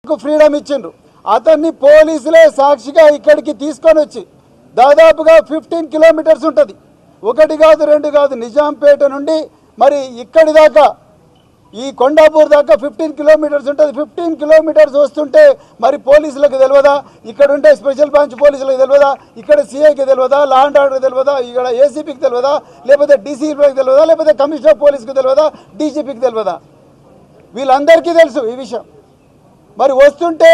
Freedom ఇచ్చిండ్రు. అతన్ని పోలీసులే సాక్షిగా ఇక్కడికి తీసుకొని వచ్చి దాదాపుగా 15 కిలోమీటర్స్ ఉంటుంది. ఒకటి కాదు రెండు కాదు, నిజాంపేట నుండి మరి ఇక్కడి దాకా ఈ కొండాపూర్ దాకా 15 కిలోమీటర్స్ ఉంటుంది. 15 కిలోమీటర్స్ వస్తుంటే మరి పోలీసులకు తెలియదా? ఇక్కడ ఉంటే స్పెషల్ బ్రాంచ్ పోలీసులకు తెలియదా? ఇక్కడ సిఐకి తెలియదా? లా అండ్ ఆర్డర్కి తెలియదా? ఇక్కడ ఏసీపీకి తెలియదా? లేకపోతే డీసీపీకి తెలియదా? లేకపోతే కమిషనర్ పోలీసుకి తెలియదా? డీజీపీకి తెలియదా? వీళ్ళందరికీ తెలుసు ఈ విషయం. మరి వస్తుంటే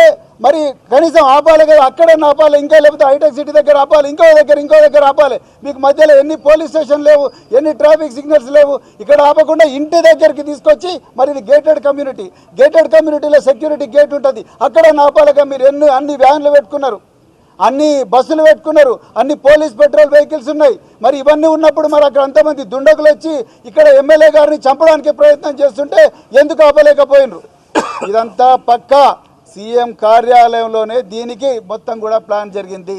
మరి కనీసం ఆపాలి కదా, అక్కడన్నా ఆపాలి, ఇంకా లేకపోతే హైటెక్ సిటీ దగ్గర ఆపాలి, ఇంకో దగ్గర ఆపాలి. మీకు మధ్యలో ఎన్ని పోలీస్ స్టేషన్ లేవు, ఎన్ని ట్రాఫిక్ సిగ్నల్స్ లేవు. ఇక్కడ ఆపకుండా ఇంటి దగ్గరికి తీసుకొచ్చి మరి ఇది గేటెడ్ కమ్యూనిటీలో సెక్యూరిటీ గేట్ ఉంటుంది, అక్కడ ఆపాలిగా. మీరు అన్ని వ్యాన్లు పెట్టుకున్నారు, అన్ని బస్సులు పెట్టుకున్నారు, అన్ని పోలీస్ పెట్రోల్ వెహికల్స్ ఉన్నాయి. మరి ఇవన్నీ ఉన్నప్పుడు మరి అక్కడ అంతమంది దుండగులు వచ్చి ఇక్కడ ఎమ్మెల్యే గారిని చంపడానికి ప్రయత్నం చేస్తుంటే ఎందుకు ఆపలేకపోయినరు? ఇదంతా పక్కా సీఎం కార్యాలయంలోనే దీనికి మొత్తం కూడా ప్లాన్ జరిగింది.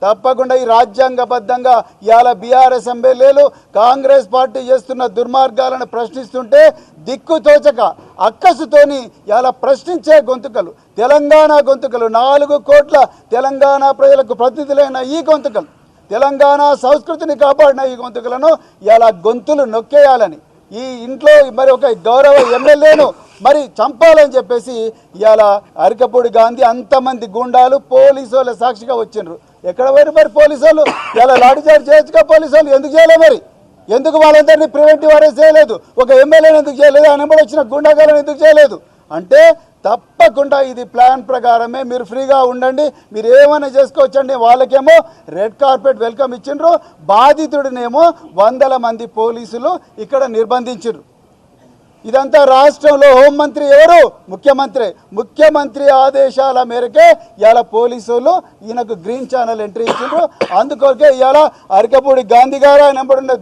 తప్పకుండా ఈ రాజ్యాంగబద్ధంగా ఇవాళ బీఆర్ఎస్ ఎమ్మెల్యేలు కాంగ్రెస్ పార్టీ చేస్తున్న దుర్మార్గాలను ప్రశ్నిస్తుంటే దిక్కుతోచక అక్కసుతోని ఇవాళ ప్రశ్నించే గొంతుకలు, తెలంగాణ గొంతుకలు, 4 కోట్ల తెలంగాణ ప్రజలకు ప్రతినిధులైన ఈ గొంతుకలు, తెలంగాణ సంస్కృతిని కాపాడిన ఈ గొంతుకలను ఇవాళ గొంతులు నొక్కేయాలని, ఈ ఇంట్లో మరి ఒక గౌరవ ఎమ్మెల్యేను మరి చంపాలని చెప్పేసి ఇవాళ అరికపూడి గాంధీ అంతమంది గుండాలు పోలీసు వాళ్ళ సాక్షిగా వచ్చిండ్రు. ఎక్కడ పోయిన మరి పోలీసు వాళ్ళు ఇలా లాఠీచార్జ్ చేయొచ్చుగా? పోలీసు వాళ్ళు ఎందుకు చేయలేదు? మరి ఎందుకు వాళ్ళందరినీ ప్రివెంటివ్ అరెస్ట్ చేయలేదు? ఒక ఎమ్మెల్యేని ఎందుకు చేయలేదు? వెంబడి వచ్చిన గుండాగాలను ఎందుకు చేయలేదు? అంటే తప్పకుండా ఇది ప్లాన్ ప్రకారమే. మీరు ఫ్రీగా ఉండండి, మీరు ఏమైనా చేసుకోవచ్చండి. వాళ్ళకేమో రెడ్ కార్పెట్ వెల్కమ్ ఇచ్చిండ్రు, బాధితుడినేమో 100 మంది పోలీసులు ఇక్కడ నిర్బంధించారు. ఇదంతా రాష్ట్రంలో హోంమంత్రి ఎవరు? ముఖ్యమంత్రి ఆదేశాల మేరకే ఇవాళ పోలీసులు ఈయనకు గ్రీన్ ఛానల్ ఎంట్రీ ఇచ్చిండ్రు. అందుకొరకే ఇవాళ అరికపూడి గాంధీ గారు ఆయన వెంబడిన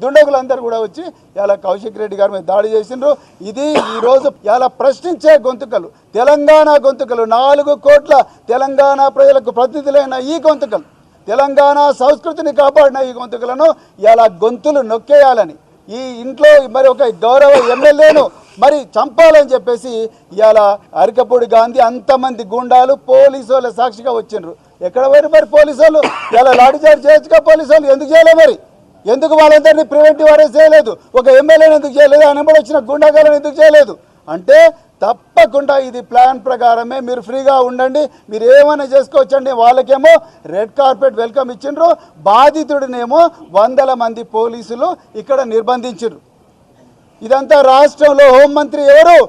దుండగులందరూ కూడా వచ్చి ఇవాళ కౌశిక్ రెడ్డి గారి మీద దాడి చేసిండ్రు. ఇది ఈరోజు ఇవాళ ప్రశ్నించే గొంతుకలు, తెలంగాణ గొంతుకలు, 4 కోట్ల తెలంగాణ ప్రజలకు ప్రతినిధులైన ఈ గొంతుకలు, తెలంగాణ సంస్కృతిని కాపాడిన ఈ గొంతుకలను ఇవాళ గొంతులు నొక్కేయాలని, ఈ ఇంట్లో మరి ఒక గౌరవ ఎమ్మెల్యేను మరి చంపాలని చెప్పేసి ఇవాళ అరికపూడి గాంధీ అంతమంది గుండాలు పోలీసు వాళ్ళ సాక్షిగా వచ్చిండ్రు. ఎక్కడ పోయిన మరి పోలీసు వాళ్ళు ఇలా లాఠీచార్జ్ చేయొచ్చుగా? పోలీసు వాళ్ళు ఎందుకు చేయలేదు? మరి ఎందుకు వాళ్ళందరినీ ప్రివెంటివ్ అరెస్ట్ చేయలేదు? ఒక ఎమ్మెల్యేని ఎందుకు చేయలేదు? వెంబడి వచ్చిన గుండాగాలను ఎందుకు చేయలేదు? అంటే తప్పకుండా ఇది ప్లాన్ ప్రకారమే. మీరు ఫ్రీగా ఉండండి, మీరు ఏమైనా చేసుకోవచ్చండి. వాళ్ళకేమో రెడ్ కార్పెట్ వెల్కమ్ ఇచ్చిండ్రు, బాధితుడినేమో 100 మంది పోలీసులు ఇక్కడ నిర్బంధించారు. ఇదంతా రాష్ట్రంలో హోంమంత్రి ఎవరు?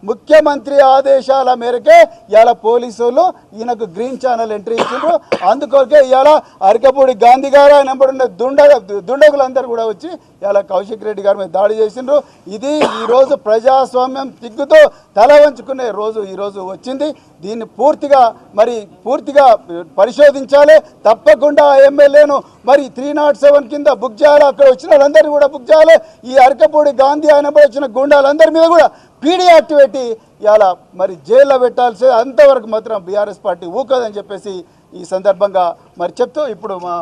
ముఖ్యమంత్రి ఆదేశాల మేరకే ఇవాళ పోలీసులు ఈయనకు గ్రీన్ ఛానల్ ఎంట్రీ ఇచ్చిండ్రు. అందుకొరకే ఇవాళ అరికపూడి గాంధీ గారు ఆయన వెంబడిన దుండగులందరూ కూడా వచ్చి ఇవాళ కౌశిక్ రెడ్డి గారి మీద దాడి చేసిండ్రు. ఇది ఈరోజు ప్రజాస్వామ్యం సిగ్గుతో తల వంచుకునే రోజు ఈరోజు వచ్చింది. దీన్ని పూర్తిగా పరిశోధించాలి. తప్పకుండా ఎమ్మెల్యేను మరి 307 కింద బుక్ చేయాలి. అక్కడ వచ్చిన వాళ్ళందరినీ కూడా బుక్ చేయాలి. ఈ అరికపూడి గాంధీ ఆయన వచ్చిన గుండాలందరి మీద కూడా పీడీ యాక్ట్ పెట్టి ఇవాళ మరి జైల్లో పెట్టాల్సి, అంతవరకు మాత్రం బీఆర్ఎస్ పార్టీ ఊకదని చెప్పేసి ఈ సందర్భంగా మరి చెప్తూ ఇప్పుడు మా